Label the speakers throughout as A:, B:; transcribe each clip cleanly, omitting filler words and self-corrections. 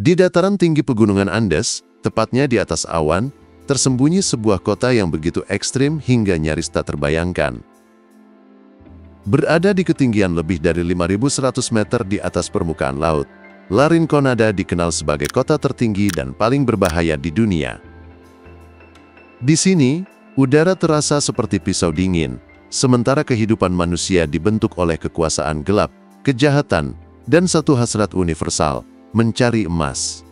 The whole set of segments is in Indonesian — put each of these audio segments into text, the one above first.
A: Di dataran tinggi pegunungan Andes, tepatnya di atas awan, tersembunyi sebuah kota yang begitu ekstrim hingga nyaris tak terbayangkan. Berada di ketinggian lebih dari 5.100 meter di atas permukaan laut, La Rinconada dikenal sebagai kota tertinggi dan paling berbahaya di dunia. Di sini, udara terasa seperti pisau dingin, sementara kehidupan manusia dibentuk oleh kekuasaan gelap, kejahatan, dan satu hasrat universal, mencari emas.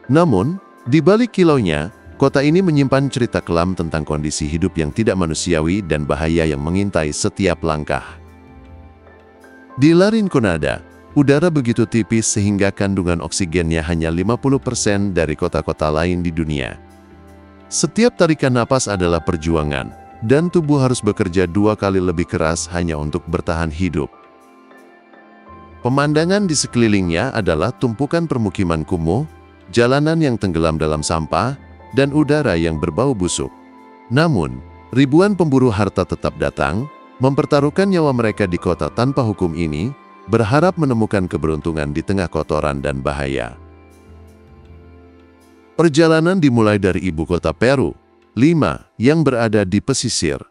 A: Namun, di balik kilaunya, kota ini menyimpan cerita kelam tentang kondisi hidup yang tidak manusiawi dan bahaya yang mengintai setiap langkah. Di La Rinconada, udara begitu tipis sehingga kandungan oksigennya hanya 50% dari kota-kota lain di dunia. Setiap tarikan napas adalah perjuangan, dan tubuh harus bekerja 2 kali lebih keras hanya untuk bertahan hidup. Pemandangan di sekelilingnya adalah tumpukan permukiman kumuh, jalanan yang tenggelam dalam sampah, dan udara yang berbau busuk. Namun, ribuan pemburu harta tetap datang, mempertaruhkan nyawa mereka di kota tanpa hukum ini, berharap menemukan keberuntungan di tengah kotoran dan bahaya. Perjalanan dimulai dari ibu kota Peru, Lima, yang berada di pesisir.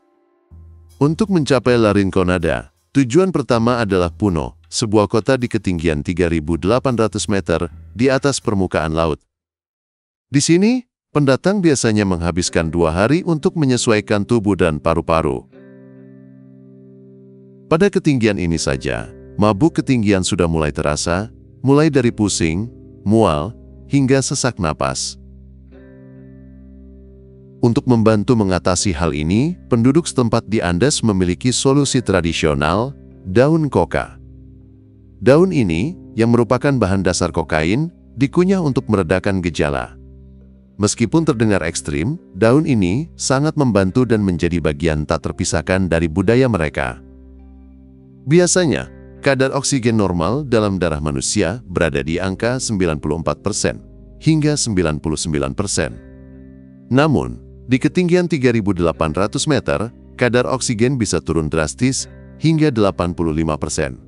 A: Untuk mencapai La Rinconada, tujuan pertama adalah Puno, sebuah kota di ketinggian 3.800 meter di atas permukaan laut. Di sini, pendatang biasanya menghabiskan 2 hari untuk menyesuaikan tubuh dan paru-paru. Pada ketinggian ini saja, mabuk ketinggian sudah mulai terasa, mulai dari pusing, mual, hingga sesak napas. Untuk membantu mengatasi hal ini, penduduk setempat di Andes memiliki solusi tradisional, daun koka. Daun ini, yang merupakan bahan dasar kokain, dikunyah untuk meredakan gejala. Meskipun terdengar ekstrim, daun ini sangat membantu dan menjadi bagian tak terpisahkan dari budaya mereka. Biasanya, kadar oksigen normal dalam darah manusia berada di angka 94% hingga 99%. Namun, di ketinggian 3.800 meter, kadar oksigen bisa turun drastis hingga 85%.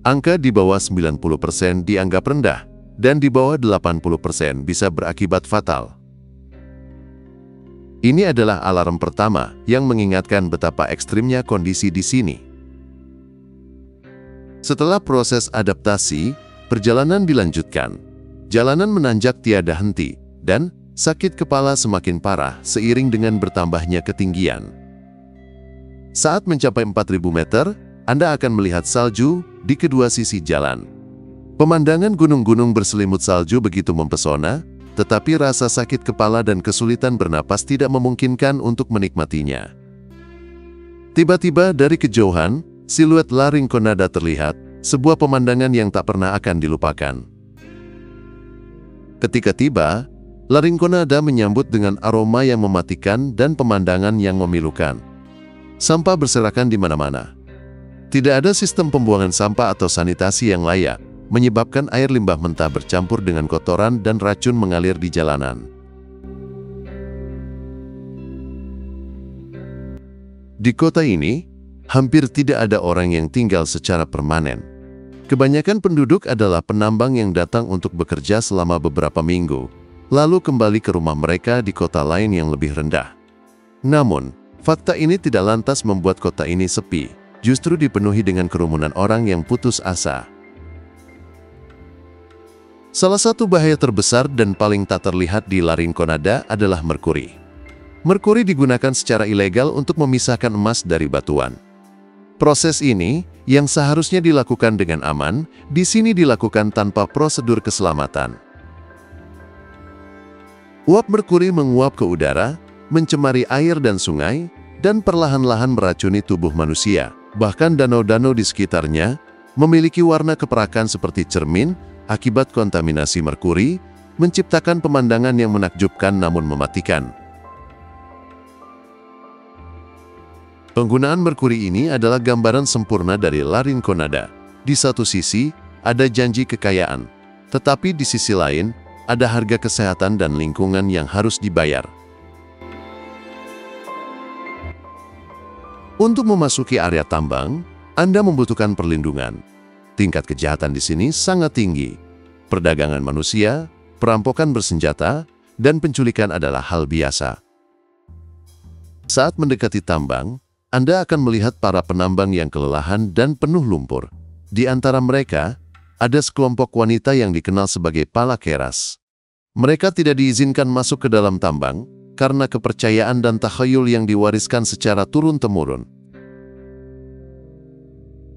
A: Angka di bawah 90% dianggap rendah, dan di bawah 80% bisa berakibat fatal. Ini adalah alarm pertama yang mengingatkan betapa ekstrimnya kondisi di sini. Setelah proses adaptasi, perjalanan dilanjutkan. Jalanan menanjak tiada henti, dan sakit kepala semakin parah seiring dengan bertambahnya ketinggian. Saat mencapai 4.000 meter, Anda akan melihat salju di kedua sisi jalan. Pemandangan gunung-gunung berselimut salju begitu mempesona, tetapi rasa sakit kepala dan kesulitan bernapas tidak memungkinkan untuk menikmatinya. Tiba-tiba dari kejauhan, siluet La Rinconada terlihat, sebuah pemandangan yang tak pernah akan dilupakan. Ketika tiba, La Rinconada menyambut dengan aroma yang mematikan dan pemandangan yang memilukan. Sampah berserakan di mana-mana. Tidak ada sistem pembuangan sampah atau sanitasi yang layak, menyebabkan air limbah mentah bercampur dengan kotoran dan racun mengalir di jalanan. Di kota ini, hampir tidak ada orang yang tinggal secara permanen. Kebanyakan penduduk adalah penambang yang datang untuk bekerja selama beberapa minggu, lalu kembali ke rumah mereka di kota lain yang lebih rendah. Namun, fakta ini tidak lantas membuat kota ini sepi. Justru dipenuhi dengan kerumunan orang yang putus asa. Salah satu bahaya terbesar dan paling tak terlihat di La Rinconada adalah merkuri. Merkuri digunakan secara ilegal untuk memisahkan emas dari batuan. Proses ini, yang seharusnya dilakukan dengan aman, di sini dilakukan tanpa prosedur keselamatan. Uap merkuri menguap ke udara, mencemari air dan sungai, dan perlahan-lahan meracuni tubuh manusia. Bahkan danau-danau di sekitarnya memiliki warna keperakan seperti cermin akibat kontaminasi merkuri, menciptakan pemandangan yang menakjubkan namun mematikan. Penggunaan merkuri ini adalah gambaran sempurna dari La Rinconada. Di satu sisi, ada janji kekayaan, tetapi di sisi lain, ada harga kesehatan dan lingkungan yang harus dibayar. Untuk memasuki area tambang, Anda membutuhkan perlindungan. Tingkat kejahatan di sini sangat tinggi. perdagangan manusia, perampokan bersenjata, dan penculikan adalah hal biasa. Saat mendekati tambang, Anda akan melihat para penambang yang kelelahan dan penuh lumpur. Di antara mereka, ada sekelompok wanita yang dikenal sebagai palakeras. Mereka tidak diizinkan masuk ke dalam tambang karena kepercayaan dan takhayul yang diwariskan secara turun-temurun.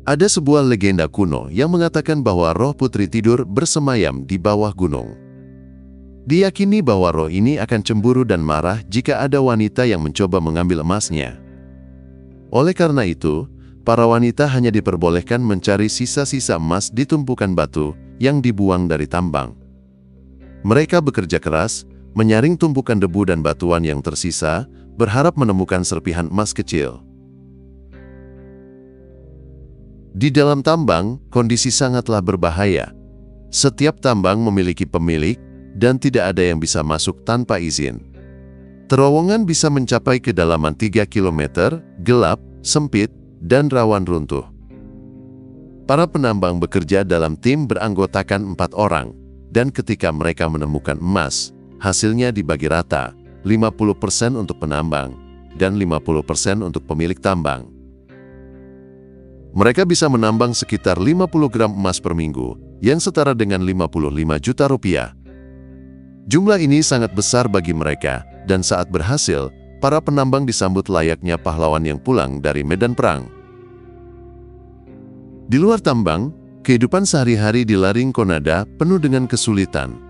A: Ada sebuah legenda kuno yang mengatakan bahwa roh putri tidur bersemayam di bawah gunung. Diyakini bahwa roh ini akan cemburu dan marah jika ada wanita yang mencoba mengambil emasnya. Oleh karena itu, para wanita hanya diperbolehkan mencari sisa-sisa emas di tumpukan batu yang dibuang dari tambang. Mereka bekerja keras, menyaring tumpukan debu dan batuan yang tersisa, berharap menemukan serpihan emas kecil. Di dalam tambang, kondisi sangatlah berbahaya. Setiap tambang memiliki pemilik, dan tidak ada yang bisa masuk tanpa izin. Terowongan bisa mencapai kedalaman 3 km, gelap, sempit, dan rawan runtuh. Para penambang bekerja dalam tim beranggotakan 4 orang, dan ketika mereka menemukan emas, hasilnya dibagi rata, 50% untuk penambang, dan 50% untuk pemilik tambang. Mereka bisa menambang sekitar 50 gram emas per minggu, yang setara dengan 55 juta rupiah. Jumlah ini sangat besar bagi mereka, dan saat berhasil, para penambang disambut layaknya pahlawan yang pulang dari medan perang. Di luar tambang, kehidupan sehari-hari di Larinconada penuh dengan kesulitan.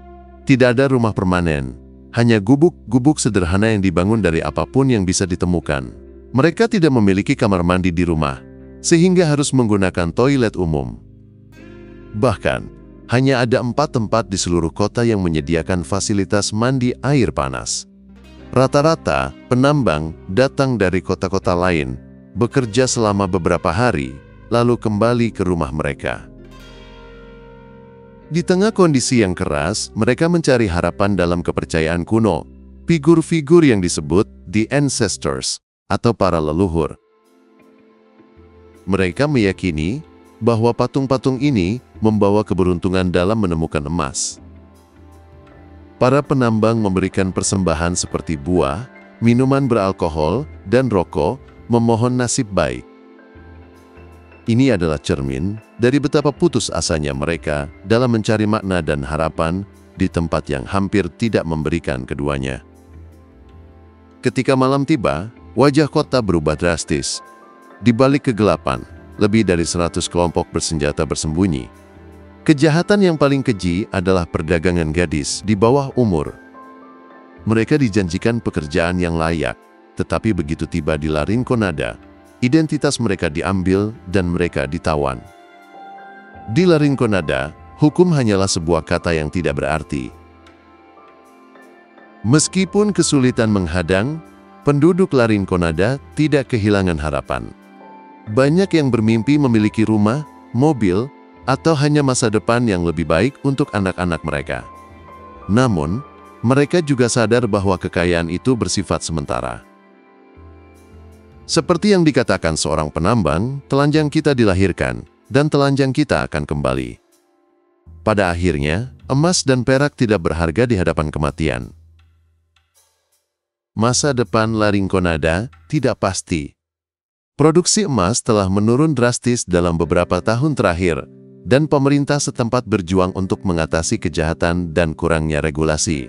A: Tidak ada rumah permanen, hanya gubuk-gubuk sederhana yang dibangun dari apapun yang bisa ditemukan. Mereka tidak memiliki kamar mandi di rumah, sehingga harus menggunakan toilet umum. Bahkan, hanya ada 4 tempat di seluruh kota yang menyediakan fasilitas mandi air panas. Rata-rata, penambang datang dari kota-kota lain, bekerja selama beberapa hari, lalu kembali ke rumah mereka. Di tengah kondisi yang keras, mereka mencari harapan dalam kepercayaan kuno, figur-figur yang disebut the ancestors, atau para leluhur. Mereka meyakini bahwa patung-patung ini membawa keberuntungan dalam menemukan emas. Para penambang memberikan persembahan seperti buah, minuman beralkohol, dan rokok, memohon nasib baik. Ini adalah cermin dari betapa putus asanya mereka dalam mencari makna dan harapan di tempat yang hampir tidak memberikan keduanya. Ketika malam tiba, wajah kota berubah drastis. Di balik kegelapan, lebih dari 100 kelompok bersenjata bersembunyi. Kejahatan yang paling keji adalah perdagangan gadis di bawah umur. Mereka dijanjikan pekerjaan yang layak, tetapi begitu tiba di Larinconada, identitas mereka diambil dan mereka ditawan. Di Larinconada, hukum hanyalah sebuah kata yang tidak berarti. Meskipun kesulitan menghadang, penduduk Larinconada tidak kehilangan harapan. Banyak yang bermimpi memiliki rumah, mobil, atau hanya masa depan yang lebih baik untuk anak-anak mereka. Namun, mereka juga sadar bahwa kekayaan itu bersifat sementara. Seperti yang dikatakan seorang penambang, telanjang kita dilahirkan, dan telanjang kita akan kembali. Pada akhirnya, emas dan perak tidak berharga di hadapan kematian. Masa depan Larinconada tidak pasti. Produksi emas telah menurun drastis dalam beberapa tahun terakhir, dan pemerintah setempat berjuang untuk mengatasi kejahatan dan kurangnya regulasi.